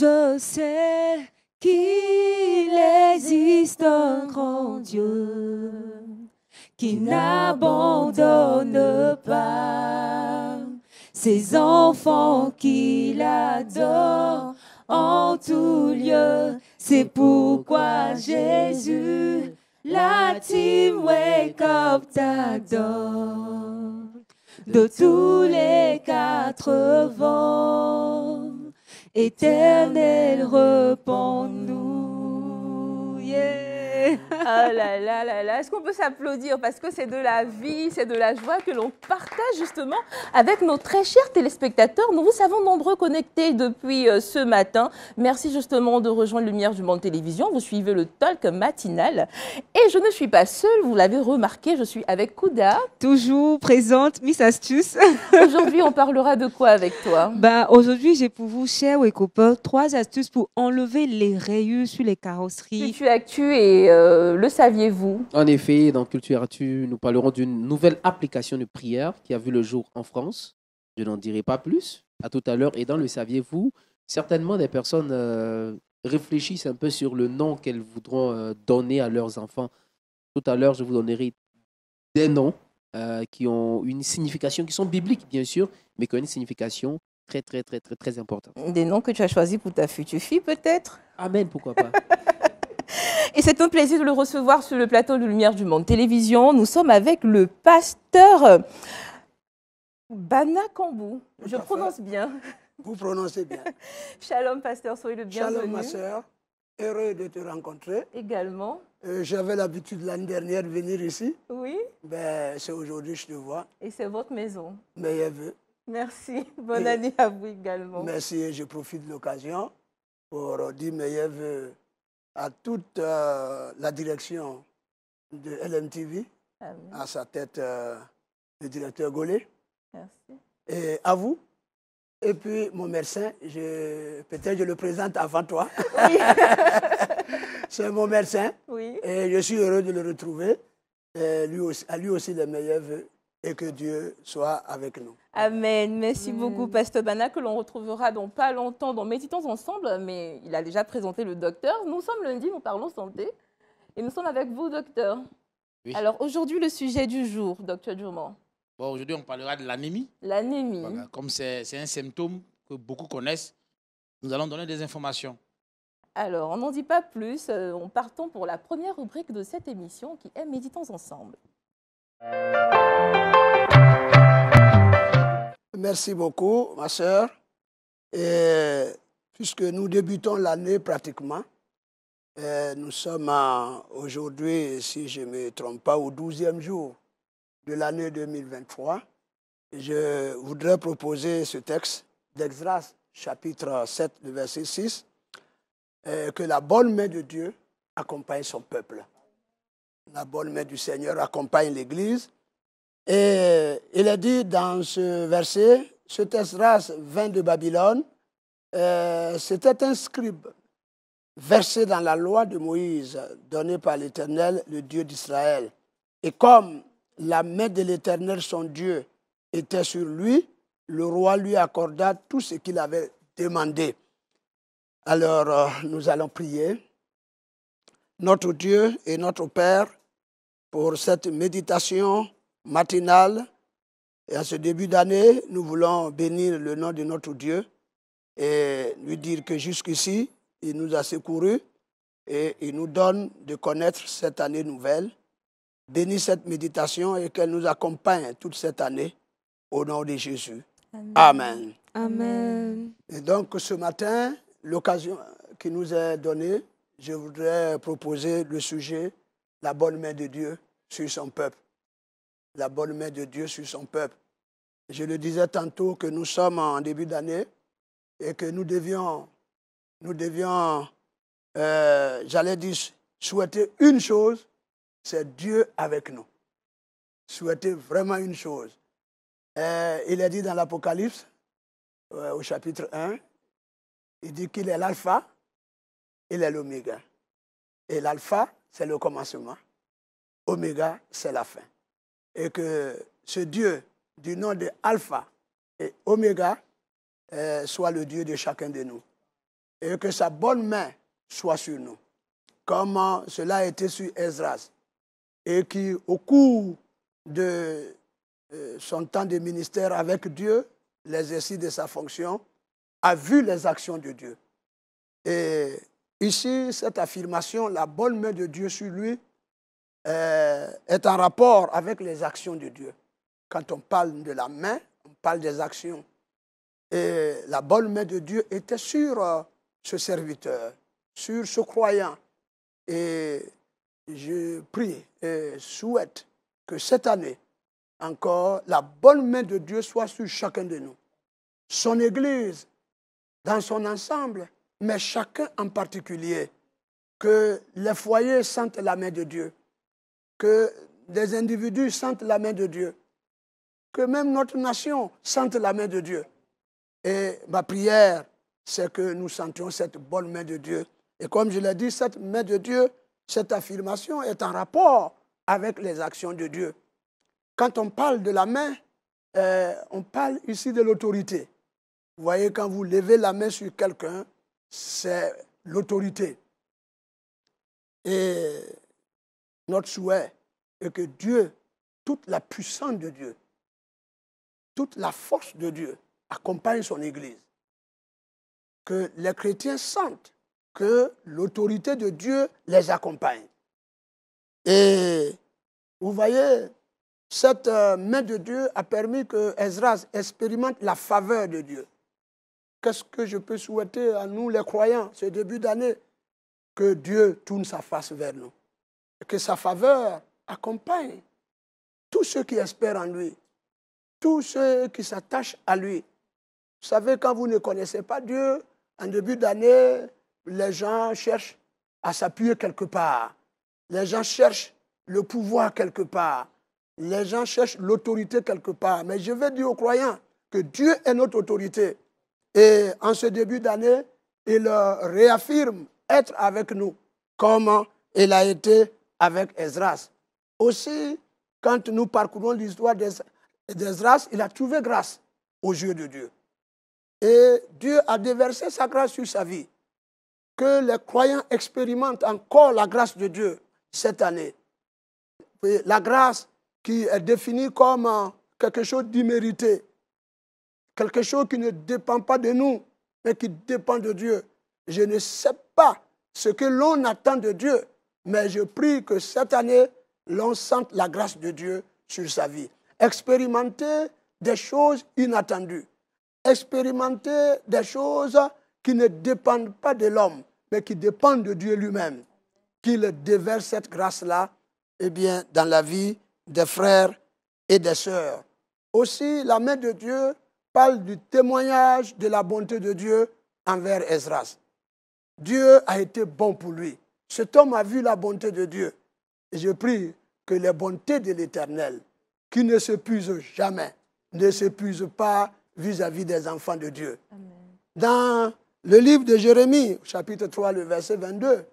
Je sais qu'il existe un grand Dieu qui n'abandonne pas ses enfants qu'il adore en tout lieu. C'est pourquoi Jésus, la team Wake Up t'adore. De tous les quatre vents, Éternel, réponds-nous. Yeah. Ah là là là là, est-ce qu'on peut s'applaudir parce que c'est de la vie, c'est de la joie que l'on partage justement avec nos très chers téléspectateurs. Nous vous savons nombreux connectés depuis ce matin. Merci justement de rejoindre Lumière du Monde Télévision. Vous suivez le talk matinal. Et je ne suis pas seule, vous l'avez remarqué, je suis avec Kouda. Toujours présente, Miss Astuce. Aujourd'hui, on parlera de quoi avec toi? Aujourd'hui, j'ai pour vous, chers Wekoper, 3 astuces pour enlever les rayures sur les carrosseries. Culture Actu et le saviez-vous? En effet, dans Culture Actu, nous parlerons d'une nouvelle application de prière qui a vu le jour en France. Je n'en dirai pas plus. À tout à l'heure. Et dans le saviez-vous, certainement des personnes réfléchissent un peu sur le nom qu'elles voudront donner à leurs enfants. Tout à l'heure, je vous donnerai des noms qui ont une signification, qui sont bibliques bien sûr, mais qui ont une signification très, très, très, très, très importante. Des noms que tu as choisis pour ta future fille peut-être? Amen, pourquoi pas. Et c'est un plaisir de le recevoir sur le plateau de Lumière du Monde Télévision. Nous sommes avec le pasteur Bana Kambou. Je prononce bien. Vous prononcez bien. Shalom, pasteur, soyez le bienvenu. Shalom, ma sœur. Heureux de te rencontrer. Également. J'avais l'habitude l'année dernière de venir ici. Oui. C'est aujourd'hui que je te vois. Et c'est votre maison. Meilleurs vœux. Merci. Bonne année à vous également. Merci et je profite de l'occasion pour dire meilleurs vœux à toute la direction de LMTV, Amen. à sa tête le directeur Golé. Merci. Et à vous. Et puis mon médecin, peut-être je le présente avant toi. Oui. C'est mon médecin. Oui. Et je suis heureux de le retrouver. Et à lui aussi les meilleurs vœux et que Dieu soit avec nous. Amen. Merci beaucoup, pasteur Bana, que l'on retrouvera dans pas longtemps dans Méditons ensemble, mais il a déjà présenté le docteur. Nous sommes lundi, nous parlons santé. Et nous sommes avec vous, docteur. Oui. Alors, aujourd'hui, le sujet du jour, docteur Durman. Bon, aujourd'hui, on parlera de l'anémie. L'anémie. Voilà. Comme c'est un symptôme que beaucoup connaissent, nous allons donner des informations. Alors, on n'en dit pas plus. On partons pour la première rubrique de cette émission qui est Méditons ensemble. Merci beaucoup, ma sœur. Et puisque nous débutons l'année pratiquement, nous sommes aujourd'hui, si je ne me trompe pas, au 12e jour de l'année 2023. Je voudrais proposer ce texte d'Exdras, chapitre 7, le verset 6, que la bonne main de Dieu accompagne son peuple. La bonne main du Seigneur accompagne l'Église. Et il est dit dans ce verset, cet Esdras vint de Babylone, c'était un scribe versé dans la loi de Moïse, donnée par l'Éternel, le Dieu d'Israël. Et comme la main de l'Éternel, son Dieu, était sur lui, le roi lui accorda tout ce qu'il avait demandé. Alors, nous allons prier. Notre Dieu et notre Père, pour cette méditation matinale, et à ce début d'année, nous voulons bénir le nom de notre Dieu et lui dire que jusqu'ici, il nous a secourus et il nous donne de connaître cette année nouvelle. Bénis cette méditation et qu'elle nous accompagne toute cette année au nom de Jésus. Amen. Amen. Et donc ce matin, l'occasion qui nous est donnée, je voudrais proposer le sujet « La bonne main de Dieu sur son peuple ». La bonne main de Dieu sur son peuple. Je le disais tantôt que nous sommes en début d'année et que nous devions j'allais dire, souhaiter une chose, c'est Dieu avec nous. Souhaiter vraiment une chose. Il est dit dans l'Apocalypse, au chapitre 1, il dit qu'il est l'alpha, il est l'oméga. Et l'alpha, c'est le commencement. Oméga, c'est la fin. Et que ce Dieu du nom de Alpha et Oméga soit le Dieu de chacun de nous. et que sa bonne main soit sur nous, comme cela a été sur Esdras, et qui, au cours de son temps de ministère avec Dieu, l'exercice de sa fonction, a vu les actions de Dieu. Et ici, cette affirmation, la bonne main de Dieu sur lui, est en rapport avec les actions de Dieu. Quand on parle de la main, on parle des actions. Et la bonne main de Dieu était sur ce serviteur, sur ce croyant. Et je prie et souhaite que cette année, encore, la bonne main de Dieu soit sur chacun de nous. Son Église, dans son ensemble, mais chacun en particulier. Que les foyers sentent la main de Dieu. Que des individus sentent la main de Dieu. Que même notre nation sente la main de Dieu. Et ma prière, c'est que nous sentions cette bonne main de Dieu. Et comme je l'ai dit, cette main de Dieu, cette affirmation est en rapport avec les actions de Dieu. Quand on parle de la main, on parle ici de l'autorité. Vous voyez, quand vous levez la main sur quelqu'un, c'est l'autorité. Et notre souhait est que Dieu, toute la puissance de Dieu, toute la force de Dieu accompagne son Église. Que les chrétiens sentent que l'autorité de Dieu les accompagne. Et vous voyez, cette main de Dieu a permis que Esdras expérimente la faveur de Dieu. Qu'est-ce que je peux souhaiter à nous les croyants ce début d'année? Que Dieu tourne sa face vers nous. Que sa faveur accompagne tous ceux qui espèrent en lui, tous ceux qui s'attachent à lui. Vous savez, quand vous ne connaissez pas Dieu, en début d'année, les gens cherchent à s'appuyer quelque part. Les gens cherchent le pouvoir quelque part. Les gens cherchent l'autorité quelque part. Mais je vais dire aux croyants que Dieu est notre autorité. Et en ce début d'année, il réaffirme être avec nous, comme il a été avec Esdras. Aussi, quand nous parcourons l'histoire d'Esdras, il a trouvé grâce aux yeux de Dieu. Et Dieu a déversé sa grâce sur sa vie. Que les croyants expérimentent encore la grâce de Dieu cette année. La grâce qui est définie comme quelque chose d'immérité. Quelque chose qui ne dépend pas de nous, mais qui dépend de Dieu. Je ne sais pas ce que l'on attend de Dieu, mais je prie que cette année, l'on sente la grâce de Dieu sur sa vie. Expérimenter des choses inattendues. Expérimenter des choses qui ne dépendent pas de l'homme, mais qui dépendent de Dieu lui-même. Qu'il déverse cette grâce-là, eh bien, dans la vie des frères et des sœurs. Aussi, la main de Dieu parle du témoignage de la bonté de Dieu envers Esdras. Dieu a été bon pour lui. Cet homme a vu la bonté de Dieu. Et je prie que les bontés de l'Éternel, qui ne s'épuisent jamais, ne s'épuisent pas vis-à-vis des enfants de Dieu. Amen. Dans le livre de Jérémie, chapitre 3, le verset 22,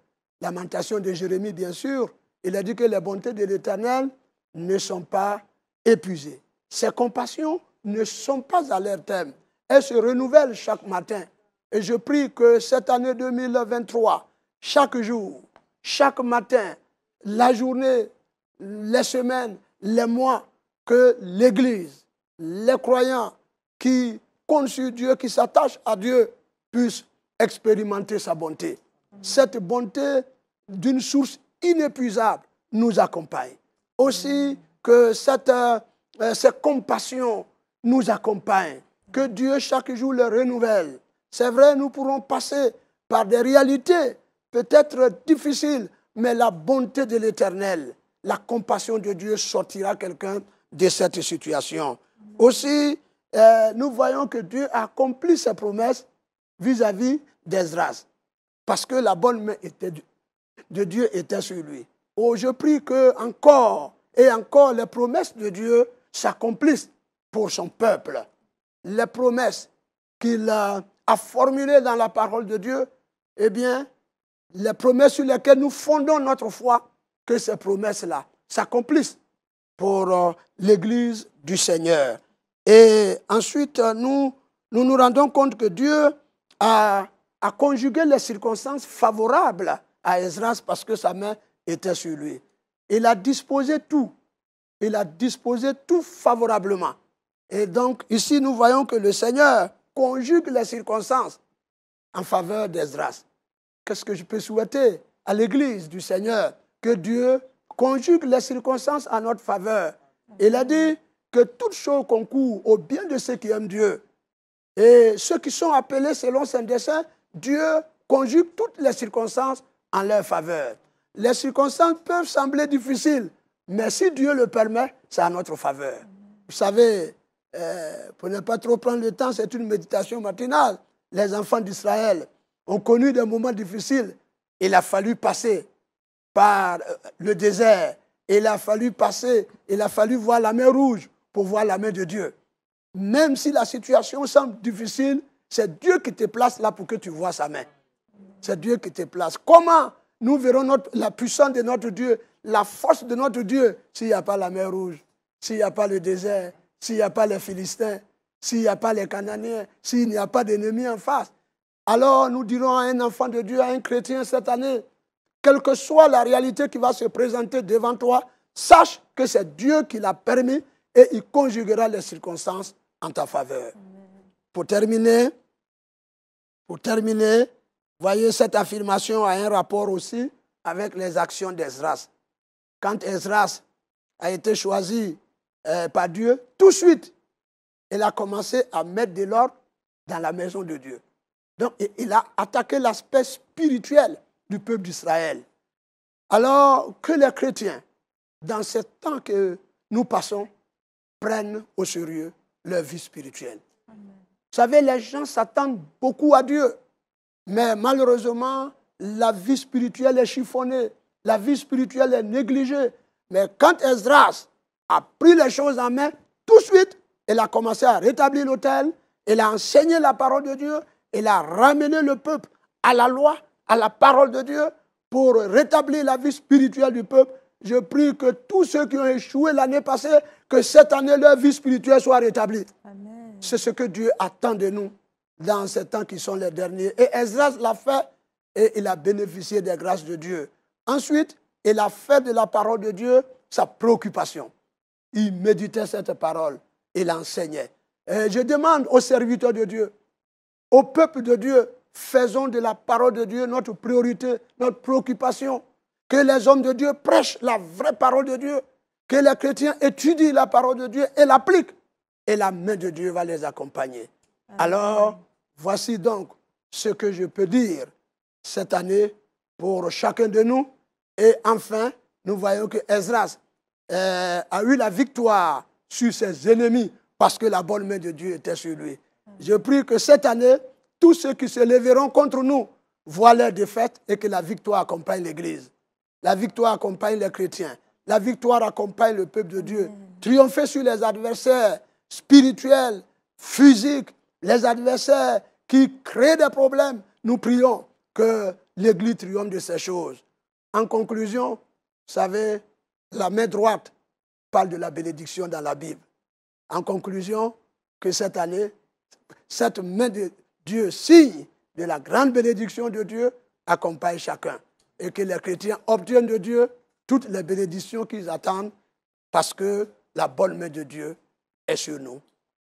lamentation de Jérémie, bien sûr, il a dit que les bontés de l'Éternel ne sont pas épuisées. Ses compassions ne sont pas à leur terme. Elles se renouvellent chaque matin. Et je prie que cette année 2023, chaque jour, chaque matin, la journée, les semaines, les mois, que l'Église, les croyants qui comptent sur Dieu, qui s'attachent à Dieu, puissent expérimenter sa bonté. Cette bonté d'une source inépuisable nous accompagne. Aussi que cette compassion nous accompagne. Que Dieu chaque jour le renouvelle. C'est vrai, nous pourrons passer par des réalités peut-être difficiles, mais la bonté de l'Éternel, la compassion de Dieu sortira quelqu'un de cette situation. Aussi, nous voyons que Dieu a accompli ses promesses vis-à-vis d'Esdras, parce que la bonne main de Dieu était sur lui. Oh, je prie que encore et encore les promesses de Dieu s'accomplissent pour son peuple. Les promesses qu'il a formulées dans la parole de Dieu, eh bien, les promesses sur lesquelles nous fondons notre foi, que ces promesses-là s'accomplissent pour l'Église du Seigneur. Et ensuite, nous nous rendons compte que Dieu a a conjugué les circonstances favorables à Esdras parce que sa main était sur lui. Il a disposé tout. Il a disposé tout favorablement. Et donc, ici, nous voyons que le Seigneur conjugue les circonstances en faveur d'Esdras. Qu'est-ce que je peux souhaiter à l'Église du Seigneur? Que Dieu conjugue les circonstances en notre faveur. Il a dit que toute chose concourt au bien de ceux qui aiment Dieu. Et ceux qui sont appelés selon son dessein, Dieu conjugue toutes les circonstances en leur faveur. Les circonstances peuvent sembler difficiles, mais si Dieu le permet, c'est à notre faveur. Vous savez, pour ne pas trop prendre le temps, c'est une méditation matinale. Les enfants d'Israël ont connu des moments difficiles. Il a fallu passer par le désert. Il a fallu voir la mer rouge pour voir la main de Dieu. Même si la situation semble difficile, c'est Dieu qui te place là pour que tu vois sa main. C'est Dieu qui te place. Comment nous verrons la puissance de notre Dieu, la force de notre Dieu, s'il n'y a pas la mer rouge, s'il n'y a pas le désert, s'il n'y a pas les Philistins, s'il n'y a pas les Cananéens, s'il n'y a pas d'ennemis en face? Alors nous dirons à un enfant de Dieu, à un chrétien cette année, quelle que soit la réalité qui va se présenter devant toi, sache que c'est Dieu qui l'a permis et il conjuguera les circonstances en ta faveur. Pour terminer, voyez, cette affirmation a un rapport aussi avec les actions d'Esdras. Quand Esdras a été choisi par Dieu, tout de suite, il a commencé à mettre de l'ordre dans la maison de Dieu. Donc, il a attaqué l'aspect spirituel du peuple d'Israël. Alors que les chrétiens, dans ce temps que nous passons, prennent au sérieux leur vie spirituelle. Amen. Vous savez, les gens s'attendent beaucoup à Dieu, mais malheureusement, la vie spirituelle est chiffonnée, la vie spirituelle est négligée. Mais quand Esdras a pris les choses en main, tout de suite, il a commencé à rétablir l'autel, il a enseigné la parole de Dieu, il a ramené le peuple à la loi, à la parole de Dieu, pour rétablir la vie spirituelle du peuple. Je prie que tous ceux qui ont échoué l'année passée, que cette année, leur vie spirituelle soit rétablie. C'est ce que Dieu attend de nous dans ces temps qui sont les derniers. Et Esdras l'a fait et il a bénéficié des grâces de Dieu. Ensuite, il a fait de la parole de Dieu sa préoccupation. Il méditait cette parole, il enseignait. Et je demande aux serviteurs de Dieu, au peuple de Dieu, faisons de la parole de Dieu notre priorité, notre préoccupation. Que les hommes de Dieu prêchent la vraie parole de Dieu. Que les chrétiens étudient la parole de Dieu et l'appliquent. Et la main de Dieu va les accompagner. Amen. Alors, voici donc ce que je peux dire cette année pour chacun de nous. Et enfin, nous voyons que Esdras a eu la victoire sur ses ennemis parce que la bonne main de Dieu était sur lui. Je prie que cette année, tous ceux qui se lèveront contre nous voient leur défaite et que la victoire accompagne l'Église. La victoire accompagne les chrétiens. La victoire accompagne le peuple de Dieu. Triompher sur les adversaires spirituels, physiques, les adversaires qui créent des problèmes. Nous prions que l'Église triomphe de ces choses. En conclusion, vous savez, la main droite parle de la bénédiction dans la Bible. En conclusion, que cette année, cette main de Dieu, signe de la grande bénédiction de Dieu, accompagne chacun. Et que les chrétiens obtiennent de Dieu toutes les bénédictions qu'ils attendent parce que la bonne main de Dieu est sur nous.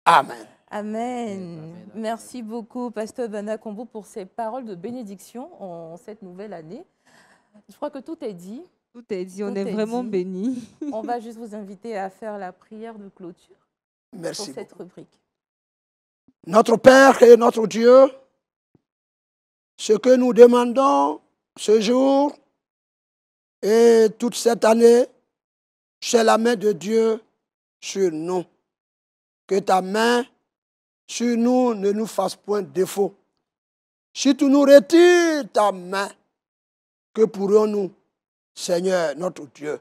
Amen. Amen. Merci beaucoup, Pasteur Bana Kombo, pour ces paroles de bénédiction en cette nouvelle année. Je crois que tout est dit. Tout est dit, on est vraiment bénis. On va juste vous inviter à faire la prière de clôture. Merci pour cette rubrique. Notre Père et notre Dieu, ce que nous demandons ce jour et toute cette année, c'est la main de Dieu sur nous. Que ta main sur nous ne nous fasse point défaut. Si tu nous retires ta main, que pourrons-nous, Seigneur notre Dieu?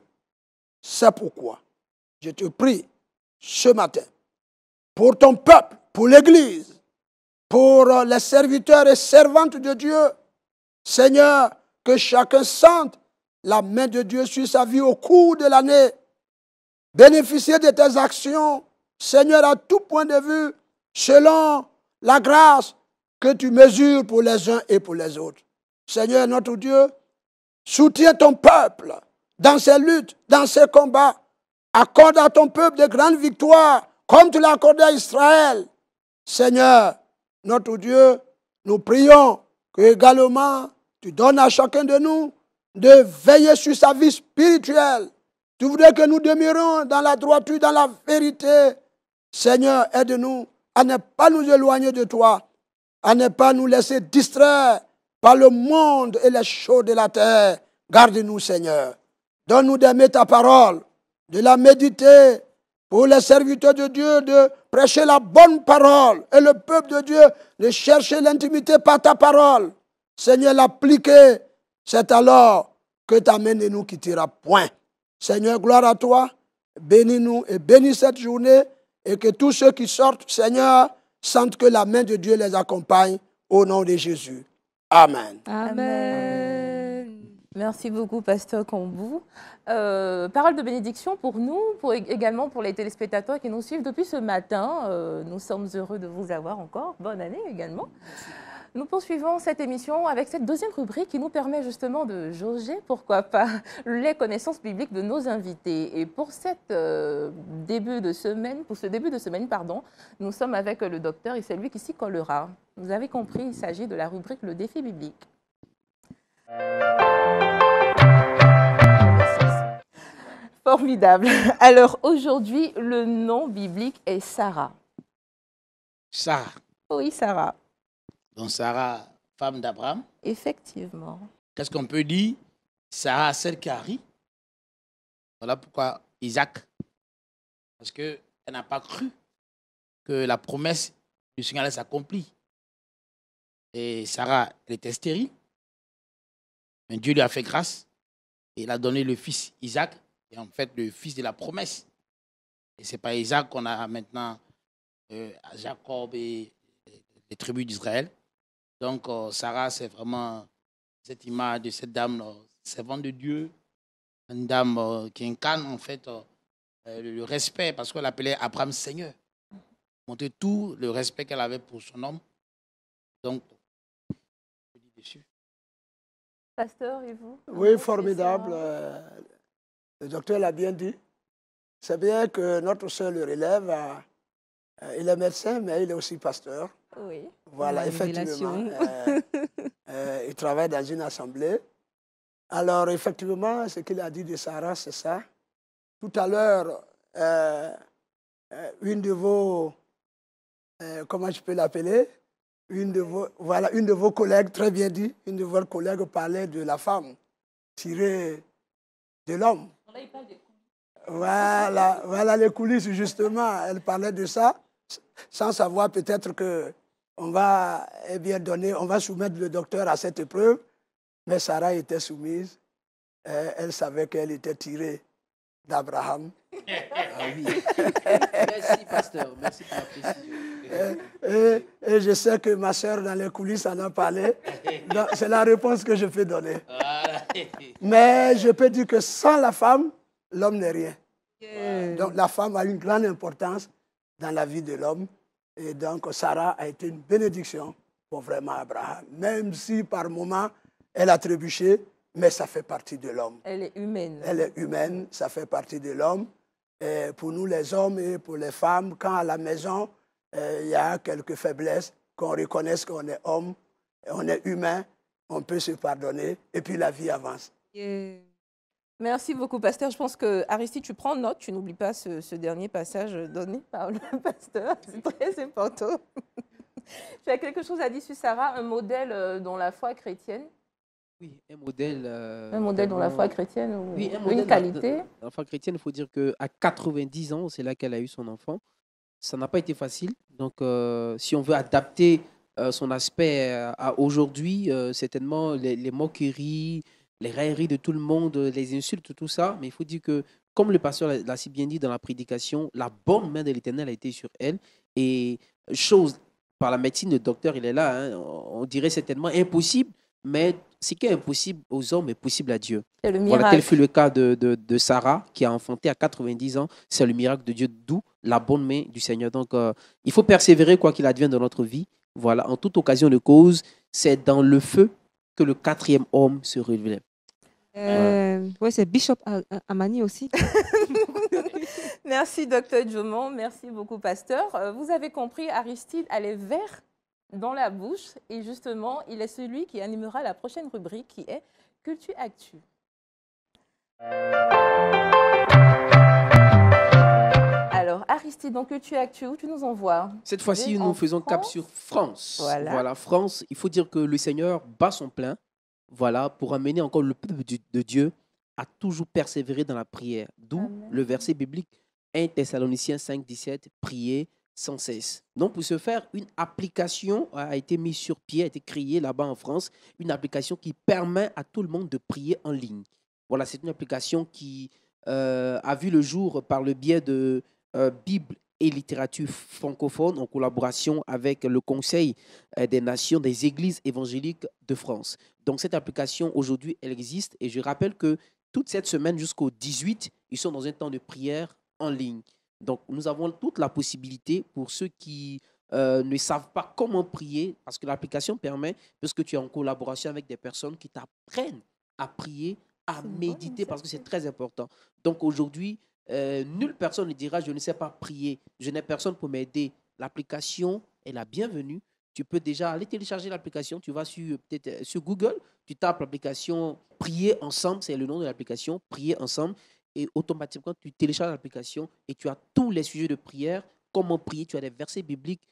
C'est pourquoi je te prie ce matin pour ton peuple, pour l'Église, pour les serviteurs et servantes de Dieu, Seigneur, que chacun sente la main de Dieu sur sa vie au cours de l'année. Bénéficier de tes actions, Seigneur, à tout point de vue, selon la grâce que tu mesures pour les uns et pour les autres. Seigneur notre Dieu, soutiens ton peuple dans ses luttes, dans ses combats. Accorde à ton peuple de grandes victoires, comme tu l'as accordé à Israël. Seigneur, notre Dieu, nous prions que également tu donnes à chacun de nous de veiller sur sa vie spirituelle. Tu voudrais que nous demeurions dans la droiture, dans la vérité. Seigneur, aide-nous à ne pas nous éloigner de toi, à ne pas nous laisser distraire par le monde et les choses de la terre. Garde-nous, Seigneur. Donne-nous d'aimer ta parole, de la méditer, pour les serviteurs de Dieu de prêcher la bonne parole et le peuple de Dieu de chercher l'intimité par ta parole. Seigneur, l'appliquer, c'est alors que ta main ne nous quittera point. Seigneur, gloire à toi, bénis-nous et bénis cette journée et que tous ceux qui sortent, Seigneur, sentent que la main de Dieu les accompagne au nom de Jésus. Amen. Amen. Merci beaucoup, Pasteur Kambou. Parole de bénédiction pour nous, également pour les téléspectateurs qui nous suivent depuis ce matin. Nous sommes heureux de vous avoir encore. Bonne année également. Nous poursuivons cette émission avec cette deuxième rubrique qui nous permet justement de jauger, pourquoi pas, les connaissances bibliques de nos invités. Et pour ce début de semaine, nous sommes avec le docteur et c'est lui qui s'y collera. Vous avez compris, il s'agit de la rubrique Le défi biblique. Formidable. Alors aujourd'hui, le nom biblique est Sarah. Sarah. Oui, Sarah. Donc Sarah, femme d'Abraham. Effectivement. Qu'est-ce qu'on peut dire? Sarah, celle qui a ri. Voilà pourquoi Isaac. Parce qu'elle n'a pas cru que la promesse du Seigneur allait s'accomplir. Et Sarah, elle était stérile. Mais Dieu lui a fait grâce. Et il a donné le fils Isaac. Et en fait, le fils de la promesse. Et ce n'est pas Isaac qu'on a maintenant Jacob et les tribus d'Israël. Donc, Sarah, c'est vraiment cette image de cette dame servante de Dieu, une dame qui incarne en fait le respect, parce qu'elle appelait Abraham Seigneur. Montrer tout le respect qu'elle avait pour son homme. Donc, je dis dessus. Pasteur, et vous? Oui, formidable. Le docteur l'a bien dit. C'est bien que notre soeur le relève. Il est médecin, mais il est aussi pasteur. Oui. Voilà, effectivement. Il travaille dans une assemblée. Alors, effectivement, ce qu'il a dit de Sarah, c'est ça. Tout à l'heure, une de vos... comment je peux l'appeler? Une de vos collègues, très bien dit, une de vos collègues parlait de la femme tirée de l'homme. Voilà les coulisses, justement. Elle parlait de ça, sans savoir peut-être que on va soumettre le docteur à cette épreuve. Mais Sarah était soumise. Elle savait qu'elle était tirée d'Abraham. Ah oui. Merci, pasteur. Merci pour la précision. Et je sais que ma soeur, dans les coulisses, en a parlé. C'est la réponse que je peux donner. Mais je peux dire que sans la femme, l'homme n'est rien. Donc la femme a une grande importance dans la vie de l'homme. Et donc Sarah a été une bénédiction pour vraiment Abraham. Même si par moments, elle a trébuché, mais ça fait partie de l'homme. Elle est humaine. Elle est humaine, ça fait partie de l'homme. Et pour nous les hommes et pour les femmes, quand à la maison, il y a quelques faiblesses, qu'on reconnaisse qu'on est homme, on est humain, on peut se pardonner et puis la vie avance. Merci beaucoup, pasteur. Je pense que, Aristide, tu prends note, tu n'oublies pas ce dernier passage donné par le pasteur. C'est très important. Tu as quelque chose à dire sur Sarah, un modèle dans la foi chrétienne? Oui, un modèle. Un modèle dans la foi chrétienne ou oui, une qualité? Dans la foi chrétienne, il faut dire qu'à 90 ans, c'est là qu'elle a eu son enfant. Ça n'a pas été facile. Donc, si on veut adapter son aspect à aujourd'hui, certainement les moqueries, les railleries de tout le monde, les insultes, tout ça. Mais il faut dire que, comme le pasteur l'a si bien dit dans la prédication, la bonne main de l'Éternel a été sur elle. Et chose, par la médecine, le docteur, il est là. Hein, on dirait certainement impossible, mais ce qui est impossible aux hommes est possible à Dieu. C'est le Voilà, miracle. tel fut le cas de Sarah, qui a enfanté à 90 ans. C'est le miracle de Dieu, d'où la bonne main du Seigneur. Donc, il faut persévérer quoi qu'il advienne dans notre vie. Voilà, en toute occasion de cause, c'est dans le feu que le quatrième homme se révélait. Ouais, c'est Bishop Amani aussi. Merci, docteur Jomon. Merci beaucoup, pasteur. Vous avez compris, Aristide a les vers dans la bouche. Et justement, il est celui qui animera la prochaine rubrique qui est Culture Actu. Alors, Aristide, dans Culture Actu, où tu nous envoies? Cette fois-ci, nous faisons cap sur France. Voilà. France. Il faut dire que le Seigneur bat son plein, voilà, pour amener encore le peuple de Dieu à toujours persévérer dans la prière. D'où Amen. le verset biblique 1 Thessaloniciens 5, 17, prier sans cesse. Donc, pour ce faire, une application a été mise sur pied, a été créée là-bas en France, une application qui permet à tout le monde de prier en ligne. Voilà, c'est une application qui a vu le jour par le biais de Bible et littérature francophone en collaboration avec le Conseil des Nations des Églises évangéliques de France. Donc, cette application, aujourd'hui, elle existe et je rappelle que toute cette semaine jusqu'au 18, ils sont dans un temps de prière en ligne. Donc, nous avons toute la possibilité pour ceux qui ne savent pas comment prier, parce que l'application permet, puisque tu es en collaboration avec des personnes qui t'apprennent à prier, à méditer, parce que c'est très important. Donc, aujourd'hui, nulle personne ne dira « je ne sais pas prier, je n'ai personne pour m'aider ». L'application est la bienvenue. Tu peux déjà aller télécharger l'application. Tu vas peut-être sur Google, tu tapes l'application « Prier ensemble », c'est le nom de l'application « Prier ensemble ». Et automatiquement, tu télécharges l'application et tu as tous les sujets de prière, comment prier. Tu as des versets bibliques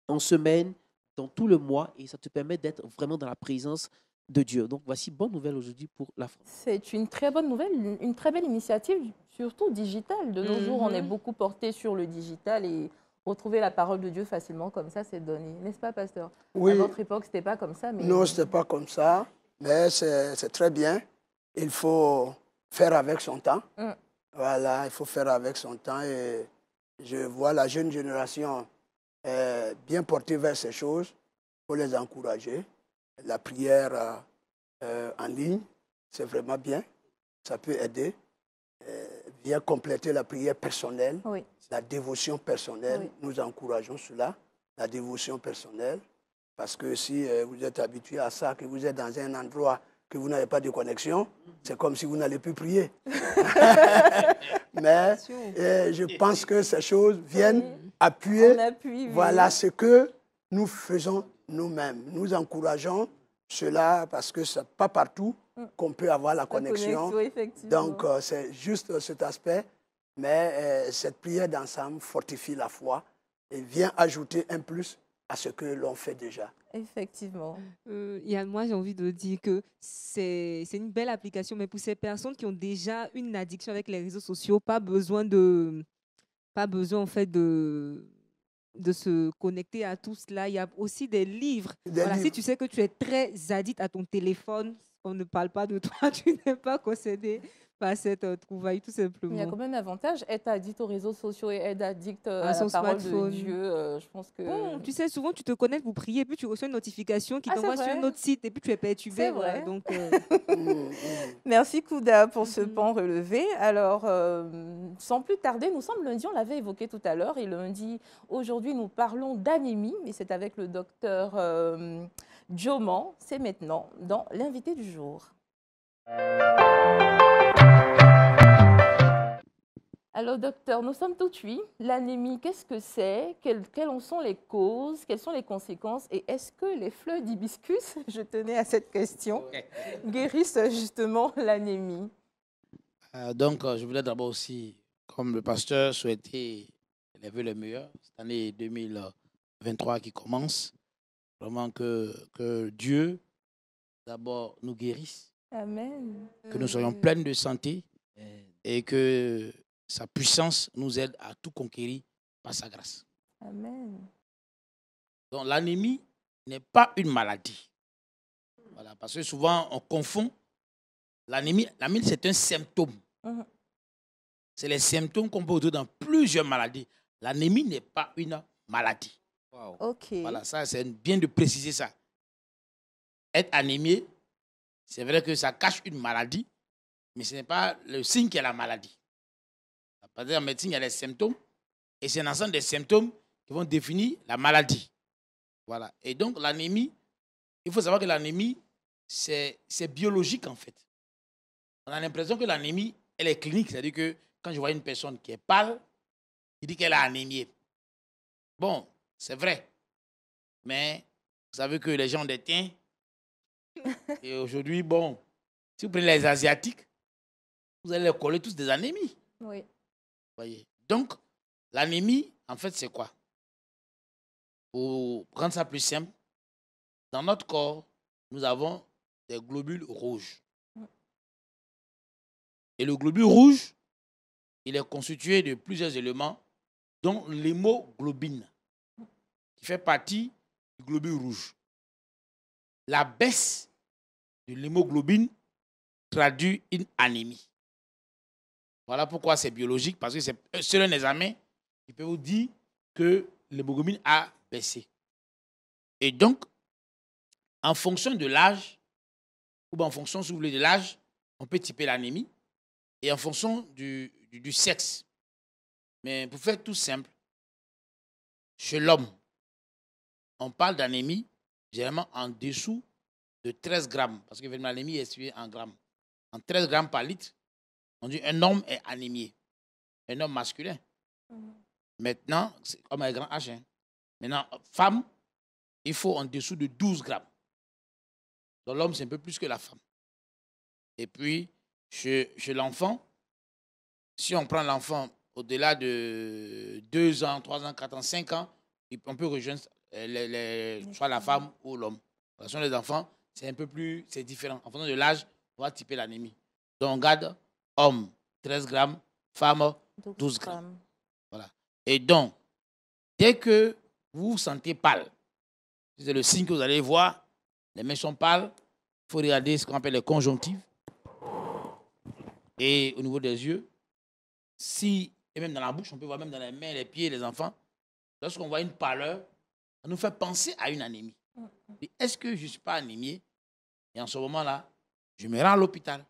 en semaine, dans tout le mois, et ça te permet d'être vraiment dans la présence de Dieu. Donc, voici bonne nouvelle aujourd'hui pour la France. C'est une très bonne nouvelle, une très belle initiative, surtout digitale. De nos jours, on est beaucoup porté sur le digital et retrouver la parole de Dieu facilement comme ça, c'est donné. N'est-ce pas, pasteur? Oui. À votre époque, ce n'était pas comme ça. Mais... Non, ce n'était pas comme ça, mais c'est très bien. Il faut faire avec son temps. Voilà, il faut faire avec son temps. Et je vois la jeune génération bien portée vers ces choses. Il faut les encourager. La prière en ligne, c'est vraiment bien. Ça peut aider. Vient compléter la prière personnelle, la dévotion personnelle. Oui. Nous encourageons cela, la dévotion personnelle. Parce que si vous êtes habitué à ça, que vous êtes dans un endroit que vous n'avez pas de connexion, c'est comme si vous n'allez plus prier. Mais je pense que ces choses viennent appuyer voilà, ce que nous faisons nous-mêmes. Nous encourageons cela parce que ce n'est pas partout qu'on peut avoir la connexion. Donc, c'est juste cet aspect. Mais cette prière d'ensemble fortifie la foi et vient ajouter un plus à ce que l'on fait déjà. Effectivement. Moi, j'ai envie de dire que c'est une belle application, mais pour ces personnes qui ont déjà une addiction avec les réseaux sociaux, pas besoin en fait de se connecter à tout cela. Il y a aussi des livres. Voilà, si tu sais que tu es très addict à ton téléphone, on ne parle pas de toi, tu n'es pas concédé par cette trouvaille, tout simplement. Il y a quand même un avantage, être addict aux réseaux sociaux et être addict à la parole de Dieu. Je pense que... Bon, tu sais, souvent, tu te connectes pour prier, puis tu reçois une notification qui t'envoie sur un autre site, et puis tu es perturbé. C'est vrai. Donc, Merci, Kouda, pour ce pan relevé. Alors, sans plus tarder, nous sommes lundi, on l'avait évoqué tout à l'heure, et lundi, aujourd'hui, nous parlons d'anémie, et c'est avec le docteur Jomon. C'est maintenant dans l'invité du jour. Alors, docteur, nous sommes tout de l'anémie, qu'est-ce que c'est? Quelles en sont les causes? Quelles sont les conséquences? Et est-ce que les fleurs d'hibiscus, je tenais à cette question, guérissent justement l'anémie? Donc, je voulais d'abord aussi, comme le pasteur, souhaiter les vœux les meilleurs, cette année 2023 qui commence. Vraiment que Dieu, d'abord, nous guérisse. Amen. Que nous soyons pleins de santé et que sa puissance nous aide à tout conquérir par sa grâce. Amen. Donc l'anémie n'est pas une maladie. Voilà, parce que souvent on confond l'anémie. L'anémie, c'est un symptôme. C'est les symptômes qu'on peut retrouver dans plusieurs maladies. L'anémie n'est pas une maladie. Wow. Ok. Voilà, ça c'est bien de préciser ça. Être anémié, c'est vrai que ça cache une maladie, mais ce n'est pas le signe qu'il y a la maladie. Parce qu'en médecine, il y a les symptômes, et c'est l'ensemble des symptômes qui vont définir la maladie. Voilà. Et donc, l'anémie, il faut savoir que l'anémie, c'est biologique en fait. On a l'impression que l'anémie, elle est clinique. C'est-à-dire que quand je vois une personne qui est pâle, il dit qu'elle a anémie. Bon, c'est vrai. Mais vous savez que les gens ont des teints. Et aujourd'hui, bon, si vous prenez les Asiatiques, vous allez les coller tous des anémies. Oui. Voyez. Donc, l'anémie, en fait, c'est quoi? Pour rendre ça plus simple, dans notre corps, nous avons des globules rouges. Et le globule rouge, il est constitué de plusieurs éléments, dont l'hémoglobine, qui fait partie du globule rouge. La baisse de l'hémoglobine traduit une anémie. Voilà pourquoi c'est biologique, parce que c'est seul un examen qui peut vous dire que l'hémoglobine a baissé. Et donc, en fonction de l'âge, ou en fonction, si vous voulez, de l'âge, on peut typer l'anémie, et en fonction du sexe. Mais pour faire tout simple, chez l'homme, on parle d'anémie généralement en dessous de 13 grammes, parce que l'anémie est estimée en grammes. En 13 grammes par litre, on dit un homme est anémié, un homme masculin. Maintenant, c'est comme un grand H. Maintenant, femme, il faut en dessous de 12 grammes. Donc l'homme, c'est un peu plus que la femme. Et puis, chez l'enfant, si on prend l'enfant au-delà de 2 ans, 3 ans, 4 ans, 5 ans, on peut rejoindre soit la femme ou l'homme. Parce que les enfants, c'est un peu plus, c'est différent. En fonction de l'âge, on va typer l'anémie. Donc on garde homme, 13 grammes, femme, 12 grammes. Voilà. Et donc, dès que vous vous sentez pâle, c'est le signe que vous allez voir, les mains sont pâles, il faut regarder ce qu'on appelle les conjonctives. Et au niveau des yeux, et même dans la bouche, on peut voir même dans les mains, les pieds, les enfants, lorsqu'on voit une pâleur, ça nous fait penser à une anémie. Est-ce que je ne suis pas anémié? Et en ce moment-là, je me rends à l'hôpital.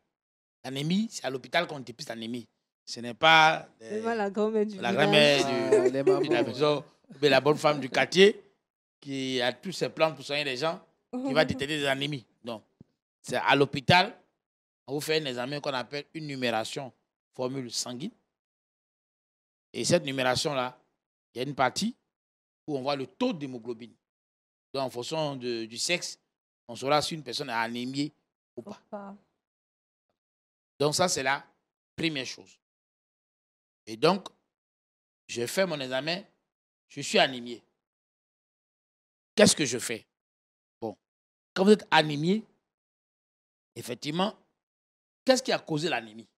L'anémie, c'est à l'hôpital qu'on dépiste l'anémie. Ce n'est pas la grand-mère du de la maison, ou la bonne femme du quartier qui a tous ses plans pour soigner les gens, qui va détecter des anémies. Non. C'est à l'hôpital, on vous fait un examen qu'on appelle une numération formule sanguine. Et cette numération-là, il y a une partie où on voit le taux d'hémoglobine. Donc, en fonction du sexe, on saura si une personne est anémiée ou pas. Donc, ça, c'est la première chose. Et donc, je fais mon examen, je suis anémié. Qu'est-ce que je fais? Bon, quand vous êtes anémié, effectivement, qu'est-ce qui a causé l'anémie?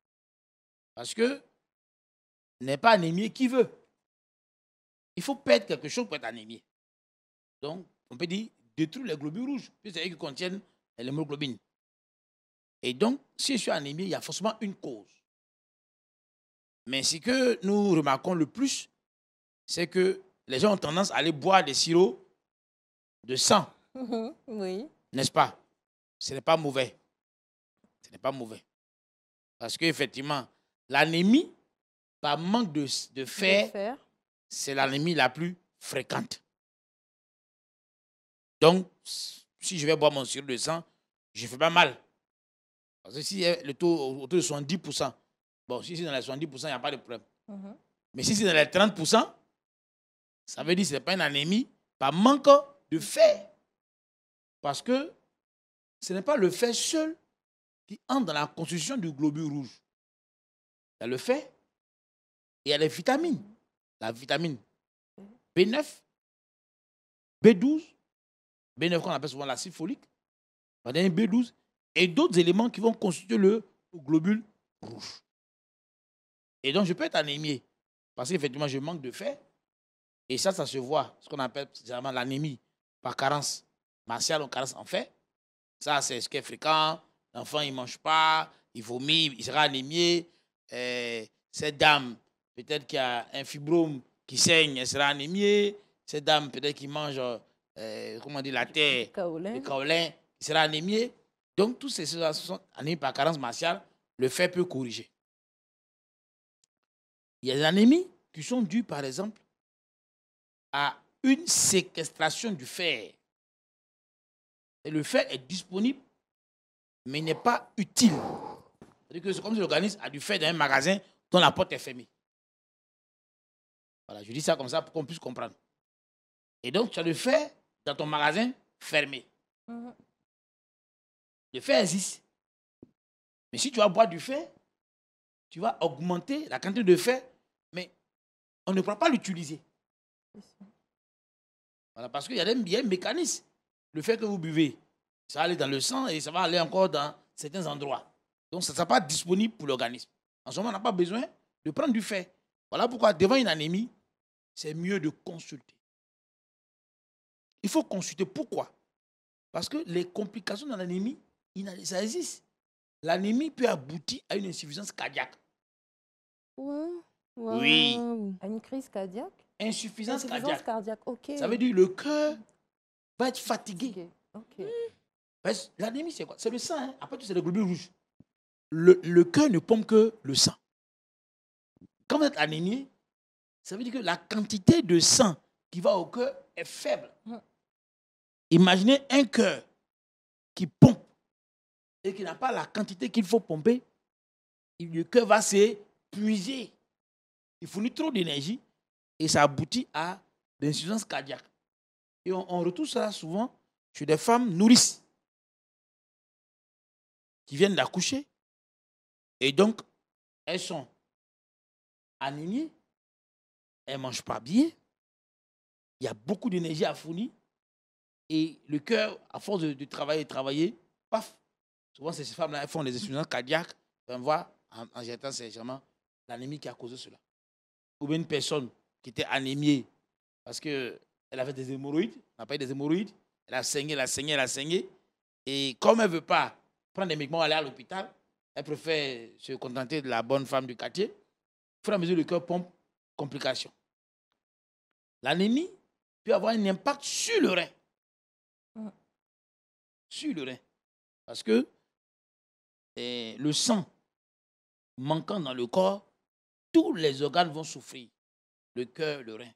Parce que n'est pas anémié qui veut. Il faut perdre quelque chose pour être anémié. Donc, on peut dire détruire les globules rouges, puisque c'est eux qui contiennent l'hémoglobine. Et donc, si je suis anémié, il y a forcément une cause. Mais ce que nous remarquons le plus, c'est que les gens ont tendance à aller boire des sirops de sang. Oui. N'est-ce pas? Ce n'est pas mauvais. Ce n'est pas mauvais. Parce qu'effectivement, l'anémie, par manque de fer, c'est l'anémie la plus fréquente. Donc, si je vais boire mon sirop de sang, je ne fais pas mal. Parce que si le taux autour de 70%, bon, si c'est dans les 70%, il n'y a pas de problème. Mais si c'est dans les 30%, ça veut dire que ce n'est pas une anémie par manque de fer. Parce que ce n'est pas le fer seul qui entre dans la constitution du globule rouge. Il y a le fer et il y a les vitamines. La vitamine B9, B12, B9 qu'on appelle souvent l'acide folique, B12, et d'autres éléments qui vont constituer le globule rouge. Et donc, je peux être anémié parce qu'effectivement, je manque de fer. Et ça se voit, ce qu'on appelle généralement l'anémie par carence martiale ou carence en fer. Ça, c'est ce qui est fréquent. L'enfant, il ne mange pas, il vomit, il sera anémié. Cette dame, peut-être qu'il y a un fibrome qui saigne, elle sera anémiée. Cette dame, peut-être qu'il mange, comment on dit, la terre, le kaolin, il sera anémié. Donc, toutes ces choses sont anémies par carence martiale. Le fer peut corriger. Il y a des anémies qui sont dues, par exemple, à une séquestration du fer. Et le fer est disponible, mais il n'est pas utile. C'est-à-dire que c'est comme si l'organisme a du fer dans un magasin dont la porte est fermée. Voilà, je dis ça comme ça pour qu'on puisse comprendre. Et donc, tu as le fer dans ton magasin fermé. Le fer existe. Mais si tu vas boire du fer, tu vas augmenter la quantité de fer, mais on ne pourra pas l'utiliser. Voilà, parce qu'il y a un mécanisme. Le fer que vous buvez, ça va aller dans le sang et ça va aller encore dans certains endroits. Donc, ça ne sera pas disponible pour l'organisme. En ce moment, on n'a pas besoin de prendre du fer. Voilà pourquoi, devant une anémie, c'est mieux de consulter. Il faut consulter. Pourquoi? Parce que les complications dans l'anémie, ça existe. L'anémie peut aboutir à une insuffisance cardiaque. Wow. Oui. À une crise cardiaque? Insuffisance cardiaque. Ok. Ça veut dire que le cœur va être fatigué. Ok. L'anémie, c'est quoi? C'est le sang. Hein? Après tout, c'est le globules rouges. Le cœur ne pompe que le sang. Quand vous êtes anémié, ça veut dire que la quantité de sang qui va au cœur est faible. Imaginez un cœur qui pompe et qui n'a pas la quantité qu'il faut pomper. Le cœur va s'épuiser. Il fournit trop d'énergie et ça aboutit à l'insuffisance cardiaque. Et on retrouve ça souvent chez des femmes nourrices qui viennent d'accoucher. Et donc, elles sont anémiées, elles ne mangent pas bien, il y a beaucoup d'énergie à fournir. Et le cœur, à force de travailler, paf, souvent ces femmes-là, elles font des insuffisances cardiaques. On voit, en général, c'est généralement l'anémie qui a causé cela. Ou bien une personne qui était anémiée parce qu'elle avait des hémorroïdes, on n'a pas eu des hémorroïdes, elle a saigné. Et comme elle ne veut pas prendre des médicaments, aller à l'hôpital, elle préfère se contenter de la bonne femme du quartier. Au fur et à mesure, le cœur pompe, complications. L'anémie peut avoir un impact sur le rein. Sur le rein. Parce que le sang manquant dans le corps, tous les organes vont souffrir. Le cœur, le rein.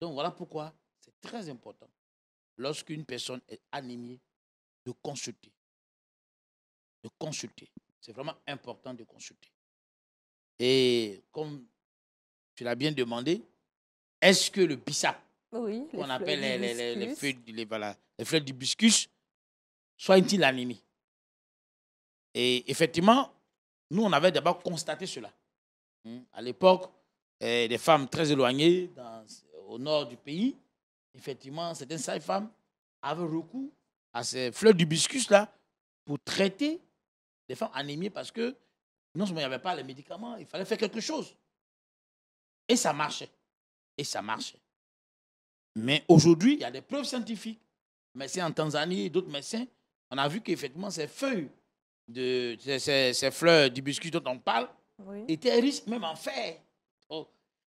Donc voilà pourquoi c'est très important, lorsqu'une personne est anémiée, de consulter. De consulter. C'est vraiment important de consulter. Et comme tu l'as bien demandé, est-ce que le bissap, qu'on appelle les fleurs d'hibiscus, soignent-ils l'anémie? Et effectivement, nous, on avait d'abord constaté cela. À l'époque, des femmes très éloignées au nord du pays, effectivement, certaines sages-femmes avaient recours à ces fleurs d'hibiscus-là pour traiter les femmes anémiées parce que non seulement il n'y avait pas les médicaments, il fallait faire quelque chose. Et ça marchait. Mais aujourd'hui, il y a des preuves scientifiques. Médecins en Tanzanie et d'autres médecins, on a vu qu'effectivement, ces feuilles, ces fleurs d'hibiscus dont on parle, étaient riches même en fer,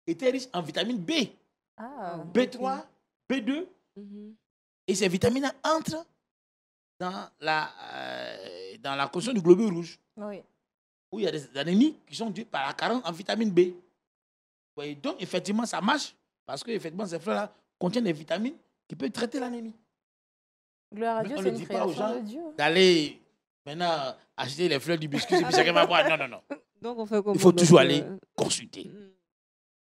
étaient riches en vitamine B, B3, B2. Et ces vitamines entrent dans la construction du globule rouge. Où il y a des anémies qui sont dues par la carence en vitamine B. Oui, donc, effectivement, ça marche parce que effectivement, ces fleurs-là contiennent des vitamines qui peuvent traiter l'anémie. Gloire à Dieu, c'est une création de Dieu. D'aller maintenant acheter les fleurs d'hibiscus et puis chacun va boire. Non. Donc, on fait comment? Il faut toujours aller consulter.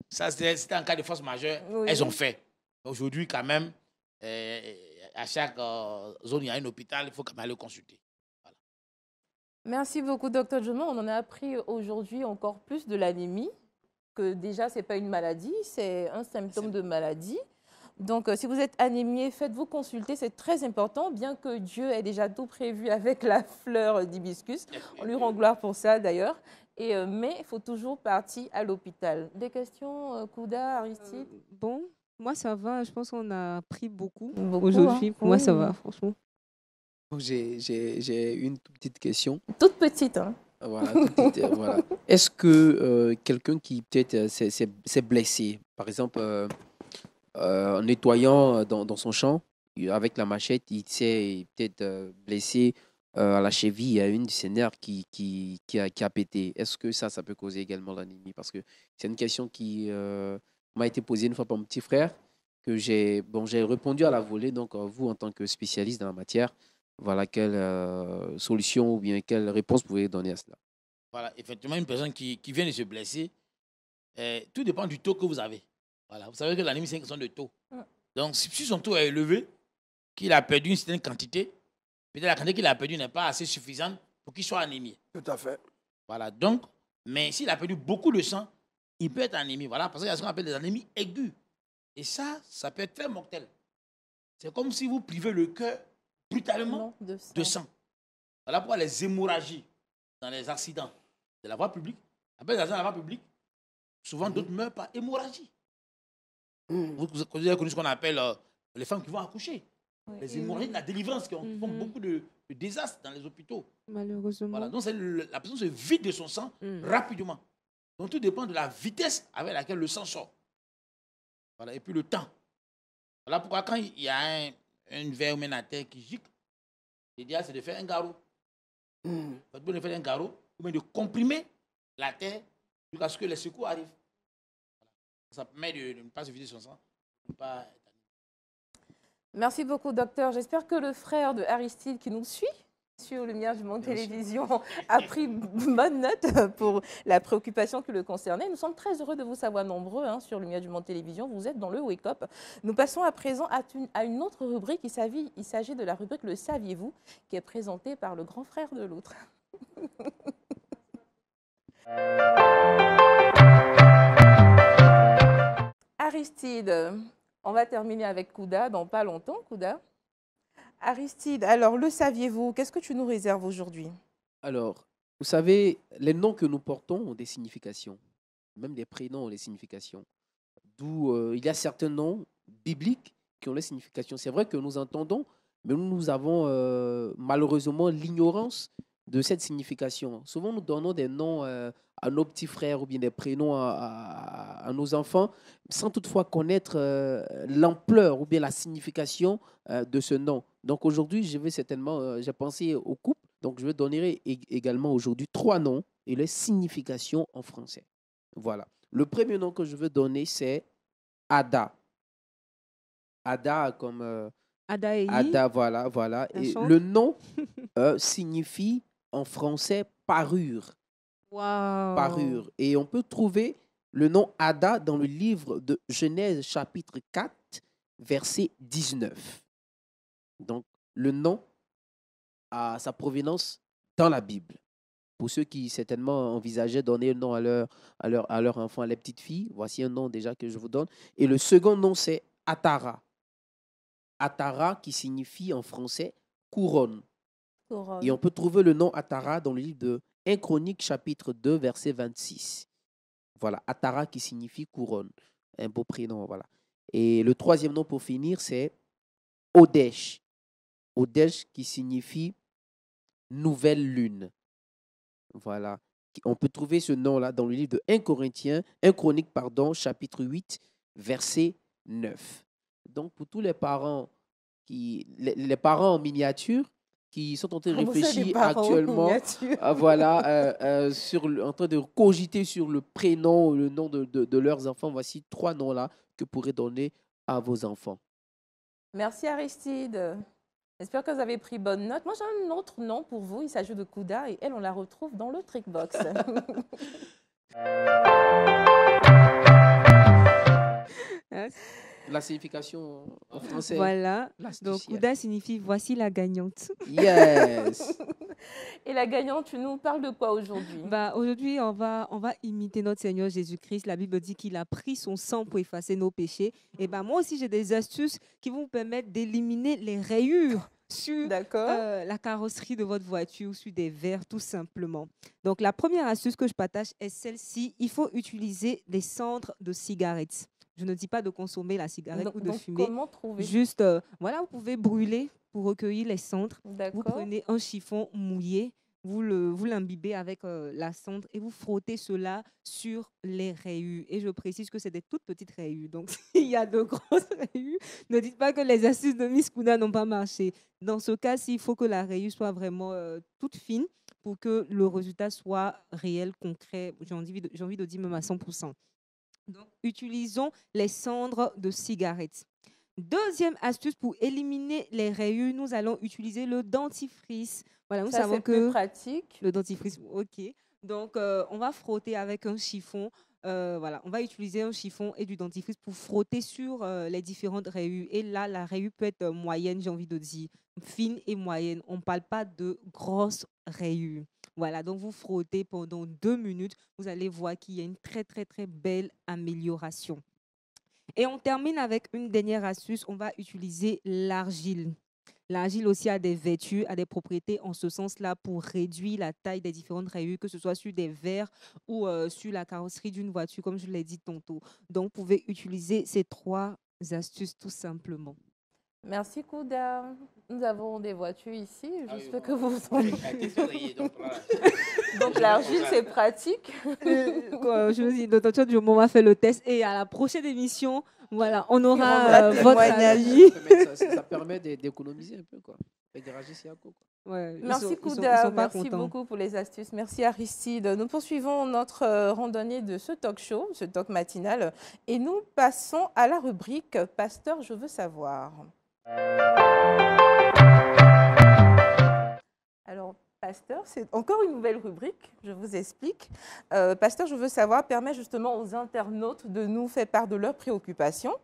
Ça, c'était en cas de force majeure. Elles ont fait. Aujourd'hui, quand même, à chaque zone, il y a un hôpital, il faut quand même aller consulter. Voilà. Merci beaucoup, Dr. Jumon. On en a appris aujourd'hui encore plus de l'anémie, que déjà, ce n'est pas une maladie, c'est un symptôme de maladie. Donc, si vous êtes anémié, faites-vous consulter, c'est très important, bien que Dieu ait déjà tout prévu avec la fleur d'hibiscus. On lui rend gloire pour ça, d'ailleurs. Mais il faut toujours partir à l'hôpital. Des questions, Kouda, Aristide? Bon, moi, ça va. Je pense qu'on a appris beaucoup hein. aujourd'hui. Pour moi, ça va, franchement. J'ai une toute petite question. Toute petite, hein? Voilà, voilà. Est-ce que quelqu'un qui peut-être s'est blessé, par exemple, en nettoyant dans son champ, avec la machette, il s'est peut-être blessé à la cheville, il y a une de ses nerfs qui a pété. Est-ce que ça peut causer également l'anémie? Parce que c'est une question qui m'a été posée une fois par mon petit frère. que j'ai répondu à la volée. Donc, vous, en tant que spécialiste dans la matière, voilà quelle solution ou bien quelle réponse vous pouvez donner à cela. Voilà, effectivement, une personne qui vient de se blesser, tout dépend du taux que vous avez. Voilà, vous savez que l'anémie, c'est une question de taux. Donc, si son taux est élevé, qu'il a perdu une certaine quantité, peut-être la quantité qu'il a perdue n'est pas assez suffisante pour qu'il soit anémié. Tout à fait. Voilà, donc, mais s'il a perdu beaucoup de sang, il peut être anémie. Voilà, parce qu'il y a ce qu'on appelle des anémies aiguës. Et ça peut être très mortel. C'est comme si vous privez le cœur brutalement de sang. Voilà pourquoi les hémorragies dans les accidents de la voie publique, après les accidents de la voie publique, souvent d'autres meurent par hémorragie. Vous avez connu ce qu'on appelle les femmes qui vont accoucher. Les hémorragies de la délivrance qui font beaucoup de désastres dans les hôpitaux. Malheureusement. Voilà, donc la personne se vide de son sang rapidement. Donc tout dépend de la vitesse avec laquelle le sang sort. Voilà, et puis le temps. Voilà pourquoi quand il y a un verre ou une artère qui gicle, l'idéal c'est de faire un garrot. De faire un garrot ou bien de comprimer l'artère jusqu'à ce que les secours arrivent. Ça permet de ne pas se vider son sang. De ne pas... Merci beaucoup, docteur. J'espère que le frère de Aristide qui nous suit sur Lumière du Monde Télévision a pris bonne note pour la préoccupation qui le concernait. Nous sommes très heureux de vous savoir nombreux sur Lumière du Monde Télévision. Vous êtes dans le Wake Up. Nous passons à présent à une autre rubrique. Il s'agit de la rubrique Le Saviez-vous qui est présentée par le grand frère de l'autre. Aristide, on va terminer avec Kouda dans pas longtemps, Kouda. Aristide, alors le saviez-vous? Qu'est-ce que tu nous réserves aujourd'hui? Alors, vous savez, les noms que nous portons ont des significations. Même les prénoms ont des significations. D'où il y a certains noms bibliques qui ont des significations. C'est vrai que nous entendons, mais nous avons malheureusement l'ignorance de cette signification. Souvent, nous donnons des noms à nos petits frères ou bien des prénoms à nos enfants sans toutefois connaître l'ampleur ou bien la signification de ce nom. Donc aujourd'hui, je vais certainement, j'ai pensé au couple, donc je vais donner également aujourd'hui 3 noms et les significations en français. Voilà. Le premier nom que je veux donner, c'est Ada. Ada comme... Ada et Ada, voilà. Et le nom signifie en français parure. Wow. Parure. Et on peut trouver le nom Ada dans le livre de Genèse chapitre 4, verset 19. Donc, le nom a sa provenance dans la Bible. Pour ceux qui certainement envisageaient de donner un nom à leur enfant, à les petites filles, voici un nom déjà que je vous donne. Et le second nom, c'est Atara. Atara qui signifie en français couronne. Et on peut trouver le nom Atara dans le livre de 1 Chronique chapitre 2 verset 26. Voilà, Atara qui signifie couronne. Un beau prénom, voilà. Et le troisième nom pour finir, c'est Odesh. Odesh qui signifie nouvelle lune. Voilà. On peut trouver ce nom-là dans le livre de 1 Chronique, chapitre 8, verset 9. Donc, pour tous les parents, les parents en miniature, qui sont en train de réfléchir actuellement, en train de cogiter sur le prénom ou le nom de leurs enfants, voici 3 noms-là que vous pourrez donner à vos enfants. Merci Aristide. J'espère que vous avez pris bonne note. Moi, j'ai un autre nom pour vous. Il s'agit de Kouda et elle, on la retrouve dans le Trickbox. La signification en français. Voilà. Donc, Kouda signifie voici la gagnante. Yes. Et la gagnante, tu nous parles de quoi aujourd'hui? Aujourd'hui, on va imiter notre Seigneur Jésus-Christ. La Bible dit qu'il a pris son sang pour effacer nos péchés. Et moi aussi, j'ai des astuces qui vont vous permettre d'éliminer les rayures sur la carrosserie de votre voiture, sur des verres, tout simplement. Donc, la première astuce que je partage est celle-ci. Il faut utiliser des cendres de cigarettes. Je ne dis pas de consommer la cigarette ou de fumer. Comment trouver? Juste, vous pouvez brûler pour recueillir les cendres. Vous prenez un chiffon mouillé, vous l'imbibez avec la cendre et vous frottez cela sur les rayures. Et je précise que c'est des toutes petites rayures. Donc, s'il y a de grosses rayures, ne dites pas que les astuces de Miss Kouda n'ont pas marché. Dans ce cas-ci, il faut que la rayure soit vraiment toute fine pour que le résultat soit réel, concret. J'ai envie de dire même à 100%. Donc, utilisons les cendres de cigarettes. Deuxième astuce pour éliminer les rayures, nous allons utiliser le dentifrice. Voilà, nous Ça, savons c'est plus que pratique. le dentifrice, ok. Donc, on va frotter avec un chiffon. Voilà, on va utiliser un chiffon et du dentifrice pour frotter sur les différentes rayures. Et là, la rayure peut être moyenne, j'ai envie de dire, fine et moyenne. On ne parle pas de grosses rayures. Voilà, donc vous frottez pendant 2 minutes. Vous allez voir qu'il y a une très, très, très belle amélioration. Et on termine avec une dernière astuce. On va utiliser l'argile. L'argile aussi a des vertus, a des propriétés en ce sens-là pour réduire la taille des différentes rayures, que ce soit sur des verres ou sur la carrosserie d'une voiture, comme je l'ai dit tantôt. Donc, vous pouvez utiliser ces 3 astuces tout simplement. Merci, Kouda. Nous avons des voitures ici. Ah oui, J'espère bon. que vous La question est, donc, voilà. Donc, l'argile, c'est pratique. Je vous dis, notre du moment, on va faire le test et à la prochaine émission, voilà, on aura rendra votre témoignage. avis. Ça permet d'économiser un peu, quoi. Ouais, Merci, ils Kouda. sont pas Merci contents. beaucoup pour les astuces. Merci, Aristide. Nous poursuivons notre randonnée de ce talk show, ce talk matinal. Et nous passons à la rubrique « Pasteur, je veux savoir ». Alors, Pasteur, c'est encore une nouvelle rubrique, je vous explique. Pasteur, je veux savoir permet justement aux internautes de nous faire part de leurs préoccupations.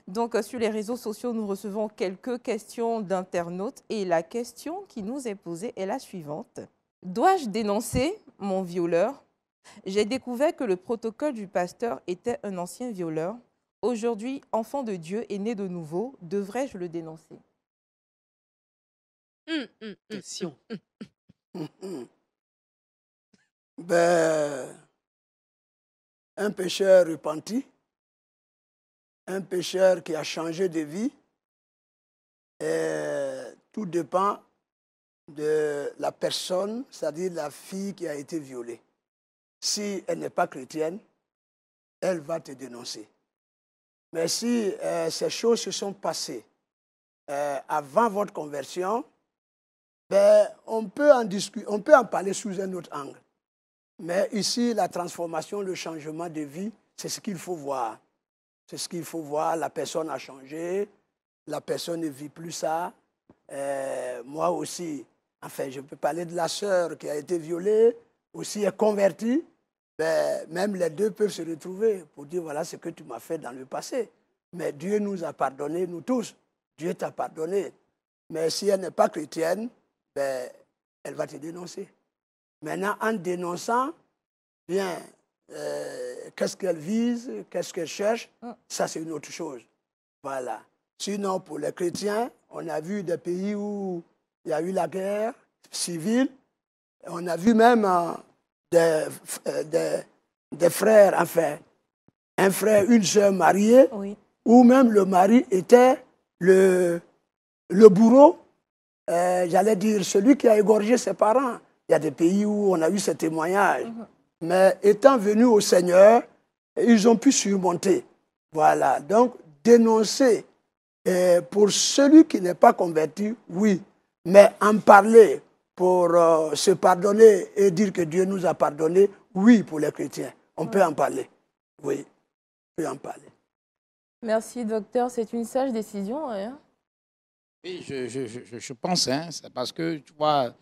Donc, sur les réseaux sociaux, nous recevons quelques questions d'internautes et la question qui nous est posée est la suivante. Dois-je dénoncer mon violeur? J'ai découvert que le protocole du pasteur était un ancien violeur. Aujourd'hui, enfant de Dieu et né de nouveau, devrais-je le dénoncer? Question. Ben, un pécheur repenti, un pécheur qui a changé de vie, tout dépend de la personne, c'est-à-dire la fille qui a été violée. Si elle n'est pas chrétienne, elle va te dénoncer. Mais si ces choses se sont passées avant votre conversion, ben, on peut en parler sous un autre angle. Mais ici, la transformation, le changement de vie, c'est ce qu'il faut voir. C'est ce qu'il faut voir. La personne a changé, la personne ne vit plus ça. Moi aussi, enfin, je peux parler de la sœur qui a été violée, aussi est convertie. Ben, même les deux peuvent se retrouver pour dire, voilà ce que tu m'as fait dans le passé. Mais Dieu nous a pardonné, nous tous. Dieu t'a pardonné. Mais si elle n'est pas chrétienne, ben, elle va te dénoncer. Maintenant, en dénonçant, bien, qu'est-ce qu'elle vise, qu'est-ce qu'elle cherche, ça c'est une autre chose. Voilà. Sinon, pour les chrétiens, on a vu des pays où il y a eu la guerre civile. On a vu même des frères, enfin, un frère, une sœur mariée, Oui. où même le mari était le bourreau. J'allais dire, celui qui a égorgé ses parents. Il y a des pays où on a eu ce témoignage. Mais étant venus au Seigneur, ils ont pu surmonter. Voilà. Donc, dénoncer pour celui qui n'est pas converti, oui. Mais en parler pour se pardonner et dire que Dieu nous a pardonné, oui, pour les chrétiens. On peut en parler. Oui, on peut en parler. Merci, docteur. C'est une sage décision. Hein? Oui, je pense, hein, c'est parce que, tu vois,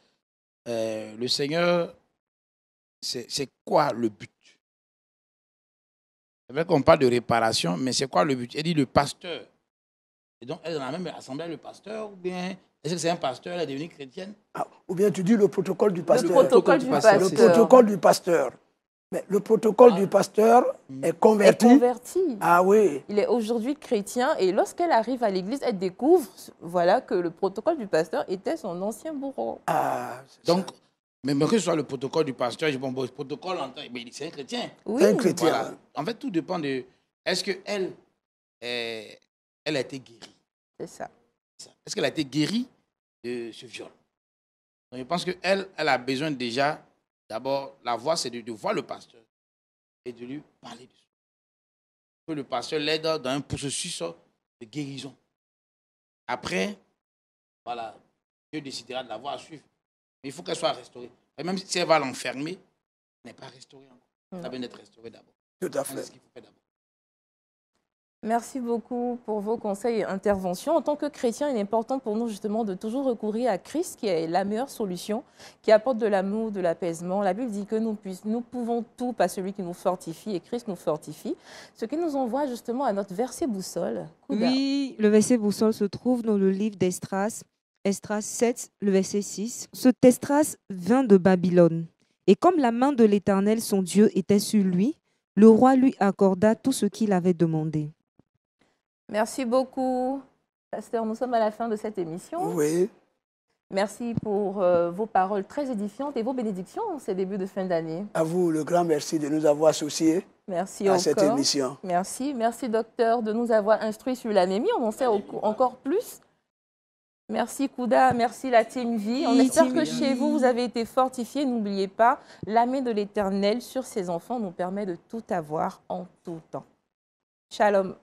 le Seigneur, c'est quoi le but? C'est vrai qu'on parle de réparation, mais c'est quoi le but? Il dit le pasteur. Et donc, elle est dans la même assemblée, le pasteur, ou bien est-ce que c'est un pasteur, elle est devenue chrétienne? Ou bien tu dis le protocole du pasteur. Le protocole du pasteur. Le protocole du pasteur. Mais le protocole du pasteur est converti. Est converti. Ah oui. Il est aujourd'hui chrétien et lorsqu'elle arrive à l'église, elle découvre voilà, que le protocole du pasteur était son ancien bourreau. Ah, donc, même que ce soit le protocole du pasteur, je dis, bon, le protocole, c'est un chrétien. Oui. Un chrétien. Voilà. En fait, tout dépend de... Est-ce qu'elle elle a été guérie? C'est ça. Est-ce qu'elle a été guérie de ce viol? Donc, je pense qu'elle a besoin déjà, d'abord, la voie, c'est de voir le pasteur et de lui parler de ça. Que le pasteur l'aide dans un processus de guérison. Après, voilà, Dieu décidera de la voir à suivre. Mais il faut qu'elle soit restaurée. Et même si elle va l'enfermer, elle n'est pas restaurée encore. Ça a besoin d'être restaurée d'abord. Tout à fait. C'est ce qu'il faut faire d'abord. Merci beaucoup pour vos conseils et interventions. En tant que chrétien, il est important pour nous justement de toujours recourir à Christ, qui est la meilleure solution, qui apporte de l'amour, de l'apaisement. La Bible dit que nous pouvons tout par celui qui nous fortifie, et Christ nous fortifie. Ce qui nous envoie justement à notre verset boussole. Kouda. Oui, le verset boussole se trouve dans le livre d'Esdras, Esdras 7, le verset 6. Ce Esdras vint de Babylone. Et comme la main de l'Éternel, son Dieu, était sur lui, le roi lui accorda tout ce qu'il avait demandé. Merci beaucoup. Pasteur, nous sommes à la fin de cette émission. Oui, Merci pour vos paroles très édifiantes et vos bénédictions en ces débuts de fin d'année. à vous le grand merci de nous avoir associés Merci à encore. cette émission. Merci. Merci, docteur, de nous avoir instruits sur l'anémie. On en sait encore plus. Merci, Kouda. Merci, la Team Vie. On Oui, espère Team que Vie. chez vous, vous avez été fortifiés. N'oubliez pas, la main de l'Éternel sur ses enfants nous permet de tout avoir en tout temps. Shalom.